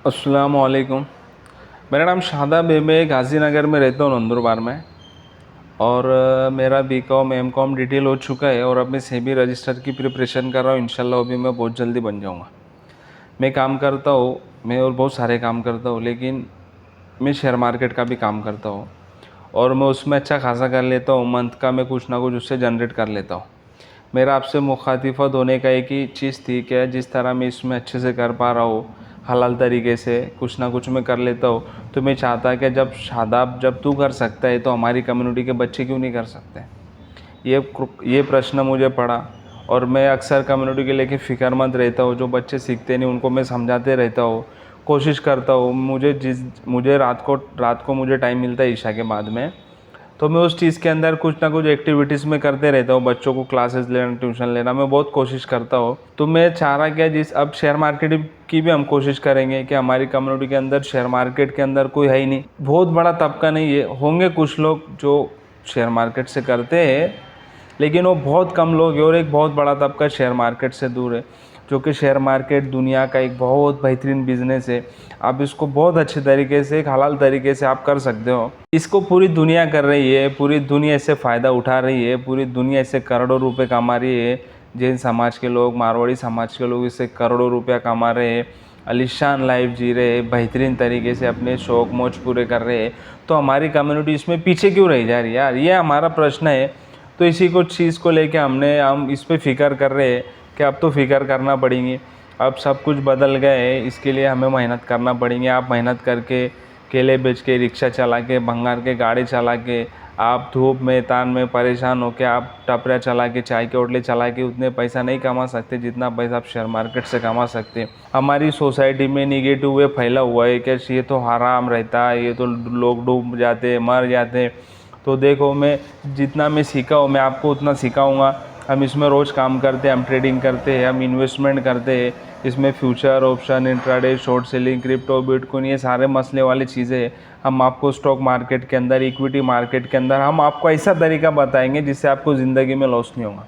अस्सलाम वालेकुम। मेरा नाम शादाब है। मैं गाज़ीनगर में रहता हूँ, नंदुरबार में। और मेरा बीकॉम एमकॉम डिटेल हो चुका है और अब मैं सेबी रजिस्टर की प्रिपरेशन कर रहा हूँ। इंशाल्लाह अभी मैं बहुत जल्दी बन जाऊँगा। मैं काम करता हूँ, मैं और बहुत सारे काम करता हूँ, लेकिन मैं शेयर मार्केट का भी काम करता हूँ और मैं उसमें अच्छा खासा कर लेता हूँ। मंथ का मैं कुछ ना कुछ उससे जनरेट कर लेता हूँ। मेरा आपसे मुखातिफत होने का एक ही चीज़ थी कि जिस तरह मैं इसमें अच्छे से कर पा रहा हूँ, हलाल तरीके से कुछ ना कुछ मैं कर लेता हूँ, तो मैं चाहता कि जब शादाब जब तू कर सकता है तो हमारी कम्युनिटी के बच्चे क्यों नहीं कर सकते। ये प्रश्न मुझे पड़ा और मैं अक्सर कम्युनिटी के लेके फ़िक्रमंद रहता हूँ। जो बच्चे सीखते नहीं उनको मैं समझाते रहता हूँ, कोशिश करता हूँ। मुझे रात को मुझे टाइम मिलता है ईशा के बाद में, तो मैं उस चीज़ के अंदर कुछ ना कुछ एक्टिविटीज़ में करते रहता हूँ। बच्चों को क्लासेस लेना, ट्यूशन लेना, मैं बहुत कोशिश करता हूँ। तो मैं चाह रहा क्या, जिस अब शेयर मार्केट की भी हम कोशिश करेंगे कि हमारी कम्युनिटी के अंदर शेयर मार्केट के अंदर कोई है ही नहीं, बहुत बड़ा तबका नहीं है। होंगे कुछ लोग जो शेयर मार्केट से करते हैं, लेकिन वो बहुत कम लोग हैं और एक बहुत बड़ा तबका शेयर मार्केट से दूर है। जो कि शेयर मार्केट दुनिया का एक बहुत बेहतरीन बिजनेस है। आप इसको बहुत अच्छे तरीके से, एक हलाल तरीके से आप कर सकते हो। इसको पूरी दुनिया कर रही है, पूरी दुनिया इससे फ़ायदा उठा रही है, पूरी दुनिया इससे करोड़ों रुपए कमा रही है। जैन समाज के लोग, मारवाड़ी समाज के लोग इससे करोड़ों रुपया कमा रहे हैं, आलीशान लाइफ जी रहे हैं, बेहतरीन तरीके से अपने शौक़ मौज पूरे कर रहे हैं। तो हमारी कम्युनिटी इसमें पीछे क्यों रह जा रही है यार, ये हमारा प्रश्न है। तो इसी को चीज़ को लेके हम इस पे फ़िक्र कर रहे हैं कि अब तो फ़िक्र करना पड़ेगी। अब सब कुछ बदल गए है, इसके लिए हमें मेहनत करना पड़ेगी। आप मेहनत करके, केले बेच के, रिक्शा चला के, भंगार के गाड़ी चला के, आप धूप में तान में परेशान होकर आप टपरा चला के, चाय के होटलें चला के उतने पैसा नहीं कमा सकते जितना पैसा आप शेयर मार्केट से कमा सकते हैं। हमारी सोसाइटी में निगेटिव वे फैला हुआ है कि ये तो हराम रहता है, ये तो लोग डूब जाते, मर जाते। तो देखो, मैं जितना मैं सीखा हूँ मैं आपको उतना सिखाऊंगा। हम इसमें रोज़ काम करते हैं, हम ट्रेडिंग करते हैं, हम इन्वेस्टमेंट करते हैं। इसमें future option, intraday, short selling, crypto, bitcoin, ये सारे मसले वाली चीज़ें हैं। हम आपको स्टॉक मार्केट के अंदर, इक्विटी मार्केट के अंदर हम आपको ऐसा तरीका बताएंगे जिससे आपको ज़िंदगी में लॉस नहीं होगा।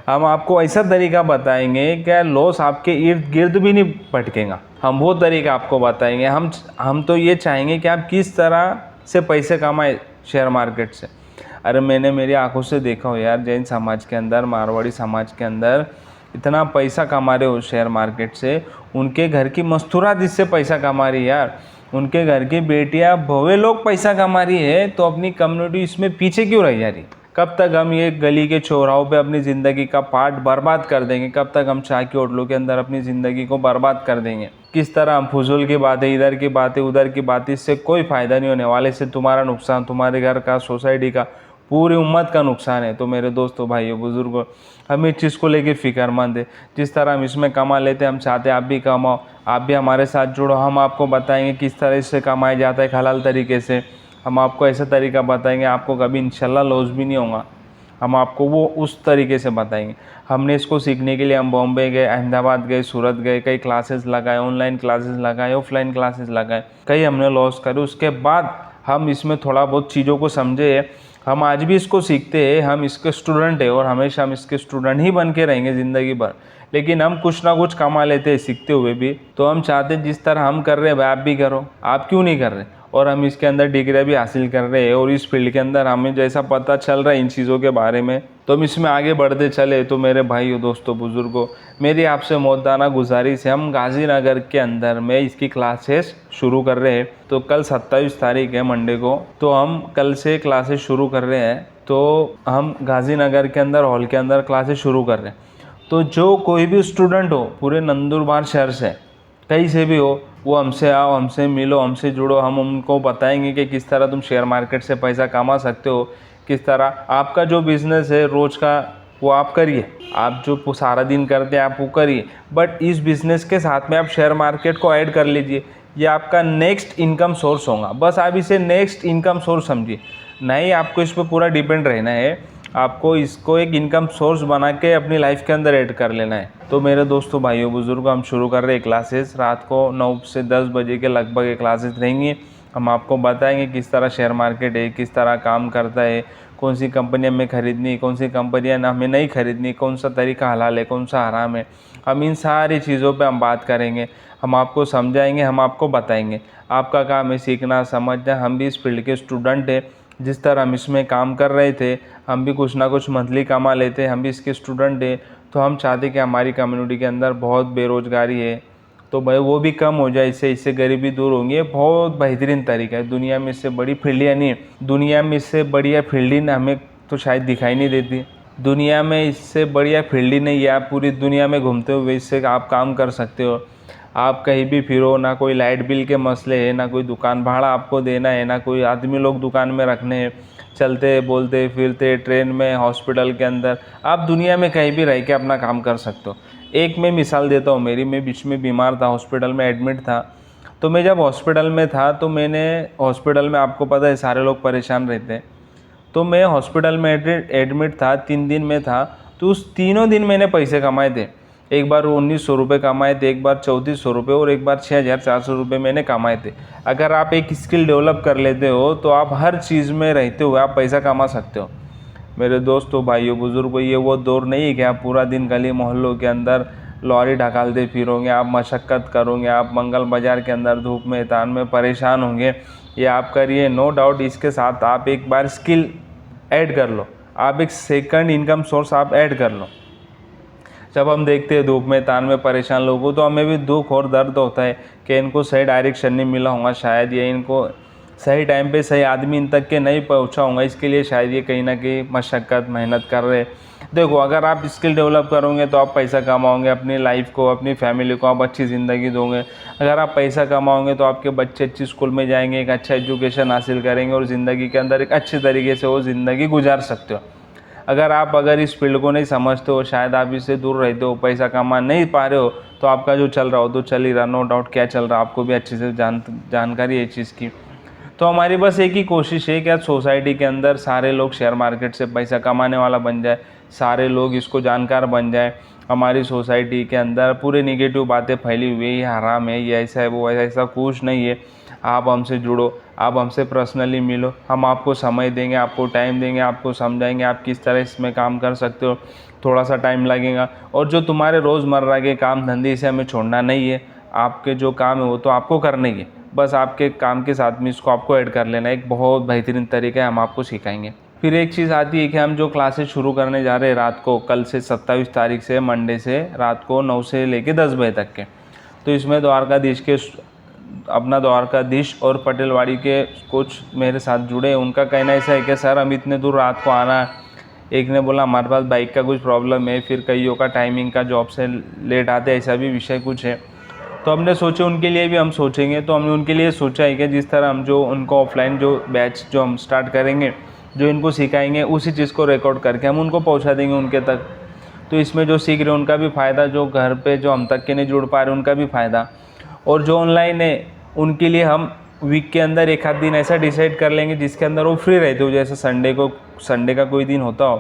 हम आपको ऐसा तरीका बताएंगे कि लॉस आपके इर्द गिर्द भी नहीं भटकेगा। हम वो तरीका आपको बताएंगे। हम तो ये चाहेंगे कि आप किस तरह से पैसे कमाए शेयर मार्केट से। अरे मैंने मेरी आंखों से देखा हो यार, जैन समाज के अंदर, मारवाड़ी समाज के अंदर इतना पैसा कमा रहे हो शेयर मार्केट से। उनके घर की मस्तूरात इससे पैसा कमा रही है यार। उनके घर की बेटियां, भवे लोग पैसा कमा रही है, तो अपनी कम्युनिटी इसमें पीछे क्यों रह जा रही। कब तक हम ये गली के चौराहों पे अपनी ज़िंदगी का पार्ट बर्बाद कर देंगे? कब तक हम चाय के होटलों के अंदर अपनी ज़िंदगी को बर्बाद कर देंगे? किस तरह हम फजूल की बातें, इधर की बातें, उधर की बातें, इससे कोई फ़ायदा नहीं होने वाले। से तुम्हारा नुकसान, तुम्हारे घर का, सोसाइटी का, पूरी उम्मत का नुकसान है। तो मेरे दोस्तों, भाइयों, बुज़ुर्गों, हम इस चीज़ को लेके फ़िक्रमंद है। जिस तरह हम इसमें कमा लेते हैं, हम चाहते हैं आप भी कमाओ, आप भी हमारे साथ जुड़ो। हम आपको बताएंगे किस तरह इससे कमाया जाता है हलाल तरीके से। हम आपको ऐसा तरीका बताएंगे, आपको कभी इंशाल्लाह लॉस भी नहीं होगा। हम आपको वो उस तरीके से बताएंगे। हमने इसको सीखने के लिए हम बॉम्बे गए, अहमदाबाद गए, सूरत गए, कई क्लासेस लगाए, ऑनलाइन क्लासेस लगाए, ऑफलाइन क्लासेस लगाए, कई हमने लॉस करे। उसके बाद हम इसमें थोड़ा बहुत चीज़ों को समझे। हम आज भी इसको सीखते हैं, हम इसके स्टूडेंट हैं और हमेशा हम इसके स्टूडेंट ही बन के रहेंगे ज़िंदगी भर। लेकिन हम कुछ ना कुछ कमा लेते हैं सीखते हुए भी। तो हम चाहते हैं जिस तरह हम कर रहे हैं भाई आप भी करो। आप क्यों नहीं कर रहे? और हम इसके अंदर डिग्री भी हासिल कर रहे हैं और इस फील्ड के अंदर हमें जैसा पता चल रहा है इन चीज़ों के बारे में, तो हम इसमें आगे बढ़ते चले। तो मेरे भाइयों, दोस्तों, बुज़ुर्गों, मेरी आपसे मौदाना गुजारिश है, हम गाज़ीनगर के अंदर में इसकी क्लासेस शुरू कर रहे हैं। तो कल 27 तारीख है, मंडे को, तो हम कल से क्लासेस शुरू कर रहे हैं। तो हम गाज़ीनगर के अंदर हॉल के अंदर क्लासेस शुरू कर रहे हैं। तो जो कोई भी स्टूडेंट हो पूरे नंदुरबार शहर से, कहीं से भी हो, वो हमसे आओ, हमसे मिलो, हमसे जुड़ो। हम उनको बताएंगे कि किस तरह तुम शेयर मार्केट से पैसा कमा सकते हो, किस तरह आपका जो बिज़नेस है रोज़ का वो आप करिए, आप जो सारा दिन करते हैं आप वो करिए, बट इस बिज़नेस के साथ में आप शेयर मार्केट को ऐड कर लीजिए। ये आपका नेक्स्ट इनकम सोर्स होगा। बस आप इसे नेक्स्ट इनकम सोर्स समझिए, नहीं आपको इस पर पूरा डिपेंड रहना है। आपको इसको एक इनकम सोर्स बना के अपनी लाइफ के अंदर ऐड कर लेना है। तो मेरे दोस्तों, भाइयों, बुज़ुर्गों, हम शुरू कर रहे हैं क्लासेस। रात को 9 से 10 बजे के लगभग ये क्लासेस रहेंगी। हम आपको बताएंगे किस तरह शेयर मार्केट है, किस तरह काम करता है, कौन सी कंपनियां हमें खरीदनी, कौन सी कंपनियां हमें नहीं खरीदनी, कौन सा तरीका हलाल है, कौन सा हराम है। हम इन सारी चीज़ों पे हम बात करेंगे, हम आपको समझाएंगे, हम आपको बताएंगे। आपका काम है सीखना, समझना। हम भी इस फील्ड के स्टूडेंट हैं। जिस तरह हम इसमें काम कर रहे थे, हम भी कुछ ना कुछ मंथली कमा लेते, हम भी इसके स्टूडेंट हैं। तो हम चाहते कि हमारी कम्युनिटी के अंदर बहुत बेरोज़गारी है, तो भाई वो भी कम हो जाए, इससे गरीबी दूर होंगी। ये बहुत बेहतरीन तरीका है। दुनिया में इससे बड़ी फील्ड या नहीं, दुनिया में इससे बढ़िया फील्ड ही हमें तो शायद दिखाई नहीं देती। दुनिया में इससे बढ़िया फील्ड ही नहीं है। आप पूरी दुनिया में घूमते हुए इससे आप काम कर सकते हो। आप कहीं भी फिरो, ना कोई लाइट बिल के मसले है, ना कोई दुकान भाड़ा आपको देना है, ना कोई आदमी लोग दुकान में रखने हैं। चलते बोलते फिरते ट्रेन में, हॉस्पिटल के अंदर, आप दुनिया में कहीं भी रह के अपना काम कर सकते हो। एक मैं मिसाल देता हूँ मेरी। मैं बीच में बीमार था, हॉस्पिटल में एडमिट था। तो मैं जब हॉस्पिटल में था तो मैंने हॉस्पिटल में, आपको पता है सारे लोग परेशान रहते हैं, तो मैं हॉस्पिटल में एडमिट था, 3 दिन में था। तो उस तीनों दिन मैंने पैसे कमाए थे। एक बार 1900 रुपये कमाए थे, एक बार 3400 रुपये और एक बार 6400 रुपये मैंने कमाए थे। अगर आप एक स्किल डेवलप कर लेते हो तो आप हर चीज़ में रहते हुए आप पैसा कमा सकते हो। मेरे दोस्तों, भाइयों, बुजुर्गों, ये वो दौर नहीं है कि आप पूरा दिन गली मोहल्लों के अंदर लॉरी ढकालते फिरोगे, आप मशक्क़त करोगे, आप मंगल बाज़ार के अंदर धूप में तान में परेशान होंगे। ये आप करिए, नो डाउट। इसके साथ आप एक बार स्किल ऐड कर लो, आप एक सेकंड इनकम सोर्स आप ऐड कर लो। जब हम देखते हैं धूप में तान में परेशान लोगों को, तो हमें भी दुख और दर्द होता है कि इनको सही डायरेक्शन नहीं मिला होगा शायद, या इनको सही टाइम पे सही आदमी इन तक के नहीं पहुंचा होगा। इसके लिए शायद ये कहीं ना कहीं मशक्क़त मेहनत कर रहे हैं। देखो, अगर आप स्किल डेवलप करोगे तो आप पैसा कमाओगे, अपनी लाइफ को, अपनी फैमिली को आप अच्छी ज़िंदगी दोगे। अगर आप पैसा कमाओगे तो आपके बच्चे अच्छी स्कूल में जाएंगे, एक अच्छा एजुकेशन हासिल करेंगे और ज़िंदगी के अंदर एक अच्छे तरीके से वो ज़िंदगी गुजार सकते हो। अगर इस फील्ड को नहीं समझते हो, शायद आप इससे दूर रहते हो, पैसा कमा नहीं पा रहे हो, तो आपका जो चल रहा हो तो चल ही रहा, नो डाउट। क्या चल रहा है आपको भी अच्छे से जानकारी है इस चीज़ की। तो हमारी बस एक ही कोशिश है कि आज सोसाइटी के अंदर सारे लोग शेयर मार्केट से पैसा कमाने वाला बन जाए, सारे लोग इसको जानकार बन जाए। हमारी सोसाइटी के अंदर पूरे निगेटिव बातें फैली हुई है, ये हराम है, ये ऐसा है, वो ऐसा कुछ नहीं है। आप हमसे जुड़ो, आप हमसे पर्सनली मिलो, हम आपको समय देंगे, आपको टाइम देंगे, आपको समझाएंगे आप किस तरह इसमें काम कर सकते हो। थोड़ा सा टाइम लगेगा, और जो तुम्हारे रोज़मर्रा के काम धंधे से हमें छोड़ना नहीं है। आपके जो काम है वो तो आपको करने ही है, बस आपके काम के साथ में इसको आपको ऐड कर लेना। एक बहुत बेहतरीन तरीका है, हम आपको सिखाएंगे। फिर एक चीज़ आती है कि हम जो क्लासेस शुरू करने जा रहे हैं रात को, कल से 27 तारीख से, मंडे से रात को 9 से लेके 10 बजे तक के। तो इसमें द्वारकाधीश और पटेलवाड़ी के कुछ मेरे साथ जुड़े। उनका कहना ऐसा है कि सर हम इतने दूर रात को आना है। एक ने बोला हमारे पास बाइक का कुछ प्रॉब्लम है, फिर कईयों का टाइमिंग का जॉब से लेट आते, ऐसा भी विषय कुछ है। तो हमने सोचे उनके लिए भी हम सोचेंगे। तो हमने उनके लिए सोचा है कि जिस तरह हम जो उनको ऑफलाइन जो बैच जो हम स्टार्ट करेंगे, जो इनको सिखाएंगे, उसी चीज़ को रिकॉर्ड करके हम उनको पहुंचा देंगे उनके तक। तो इसमें जो सीख रहे हैं उनका भी फ़ायदा, जो घर पे जो हम तक के नहीं जुड़ पा रहे उनका भी फ़ायदा, और जो ऑनलाइन है उनके लिए हम वीक के अंदर एक आध दिन ऐसा डिसाइड कर लेंगे जिसके अंदर वो फ्री रहते हो। जैसे संडे का कोई दिन होता हो,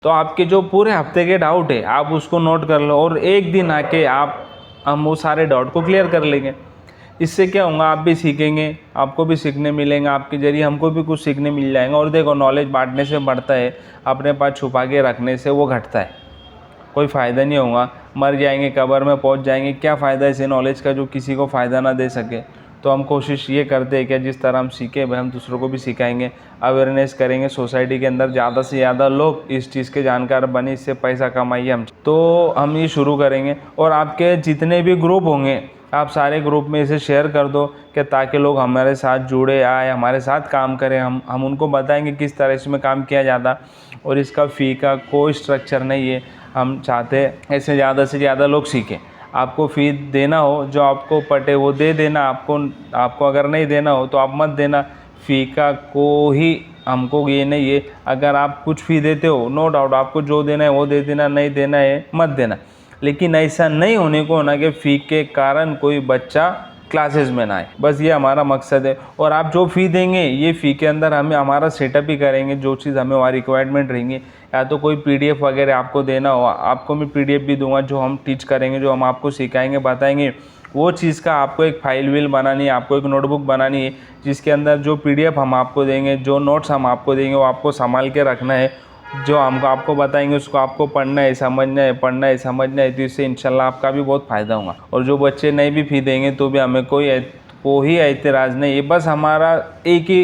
तो आपके जो पूरे हफ्ते के डाउट है आप उसको नोट कर लो, और एक दिन आके हम वो सारे डाउट को क्लियर कर लेंगे। इससे क्या होगा, आप भी सीखेंगे, आपको भी सीखने मिलेंगे, आपके जरिए हमको भी कुछ सीखने मिल जाएगा। और देखो, नॉलेज बांटने से बढ़ता है, अपने पास छुपा के रखने से वो घटता है। कोई फ़ायदा नहीं होगा, मर जाएंगे, कब्र में पहुंच जाएंगे, क्या फ़ायदा ऐसे नॉलेज का जो किसी को फ़ायदा ना दे सके। तो हम कोशिश ये करते हैं कि जिस तरह हम सीखे भाई हम दूसरों को भी सिखाएंगे, अवेयरनेस करेंगे, सोसाइटी के अंदर ज़्यादा से ज़्यादा लोग इस चीज़ के जानकार बने, इससे पैसा कमाइए हम। तो हम ये शुरू करेंगे, और आपके जितने भी ग्रुप होंगे आप सारे ग्रुप में इसे शेयर कर दो कि ताकि लोग हमारे साथ जुड़े आए, हमारे साथ काम करें। हम उनको बताएंगे किस तरह इसमें काम किया जाता, और इसका फ़ी का कोई स्ट्रक्चर नहीं है। हम चाहते हैं ऐसे ज़्यादा से ज़्यादा लोग सीखें। आपको फ़ी देना हो, जो आपको पटे वो दे देना, आपको अगर नहीं देना हो तो आप मत देना। फ़ी का कोई हमको ये नहीं है। अगर आप कुछ फ़ी देते हो, नो डाउट आपको जो देना है वो दे देना, नहीं देना है मत देना। लेकिन ऐसा नहीं होने को ना कि फ़ी के कारण कोई बच्चा क्लासेस में ना आए, बस ये हमारा मकसद है। और आप जो फ़ी देंगे, ये फ़ी के अंदर हमें हमारा सेटअप ही करेंगे, जो चीज़ हमें वहाँ रिक्वायरमेंट रहेंगी। या तो कोई PDF वगैरह आपको देना हो, आपको मैं PDF भी दूंगा, जो हम टीच करेंगे, जो हम आपको सिखाएंगे, बताएंगे, वो चीज़ का आपको एक फाइल विल बनानी है, आपको एक नोटबुक बनानी है, जिसके अंदर जो PDF हम आपको देंगे, जो नोट्स हम आपको देंगे, वो आपको संभाल के रखना है। जो हमको आपको बताएंगे उसको आपको पढ़ना है, समझना है, पढ़ना है, समझना है। तो इससे इंशाल्लाह आपका भी बहुत फ़ायदा होगा। और जो बच्चे नहीं भी फ़ी देंगे तो भी हमें कोई एतराज़ नहीं है। बस हमारा एक ही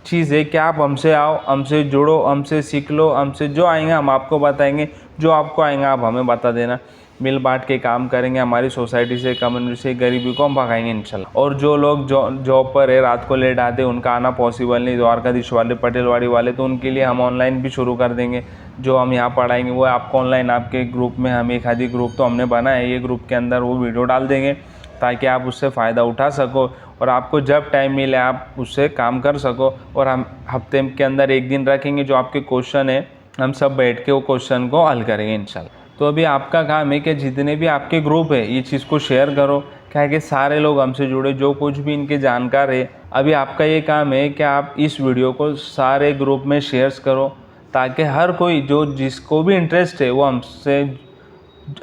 चीज़ है कि आप हमसे आओ, हमसे जुड़ो, हमसे सीख लो, हमसे जो आएंगे हम आपको बताएंगे, जो आपको आएंगा आप हमें बता देना। मिल बांट के काम करेंगे, हमारी सोसाइटी से, कम्युनिटी से गरीबी को हम भगाएंगे इंशाल्लाह। और जो लोग जॉब पर है, रात को लेट आते हैं, उनका आना पॉसिबल नहीं, द्वारकाधीश वाले, पटेलवाड़ी वाले, तो उनके लिए हम ऑनलाइन भी शुरू कर देंगे। जो हम यहाँ पढ़ाएंगे वो आपको ऑनलाइन आपके ग्रुप में, हम एक आधी ग्रुप तो हमने बनाया है, ये ग्रुप के अंदर वो वीडियो डाल देंगे ताकि आप उससे फ़ायदा उठा सको और आपको जब टाइम मिले आप उससे काम कर सको। और हम हफ्ते के अंदर एक दिन रखेंगे, जो आपके क्वेश्चन है हम सब बैठ के वो क्वेश्चन को हल करेंगे इंशाल्लाह। तो अभी आपका काम है कि जितने भी आपके ग्रुप है ये चीज़ को शेयर करो, क्या है कि सारे लोग हमसे जुड़े, जो कुछ भी इनके जानकार है। अभी आपका ये काम है कि आप इस वीडियो को सारे ग्रुप में शेयर्स करो ताकि हर कोई जो जिसको भी इंटरेस्ट है वो हमसे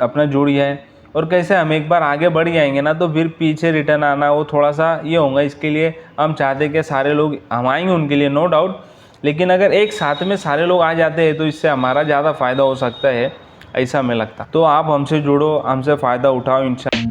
अपना जुड़ जाए। और कैसे हम एक बार आगे बढ़ जाएंगे ना तो फिर पीछे रिटर्न आना वो थोड़ा सा ये होगा। इसके लिए हम चाहते हैं कि सारे लोग हम आएंगे उनके लिए, नो डाउट, लेकिन अगर एक साथ में सारे लोग आ जाते हैं तो इससे हमारा ज़्यादा फ़ायदा हो सकता है, ऐसा हमें लगता। तो आप हमसे जुड़ो, हमसे फ़ायदा उठाओ इंशाल्लाह।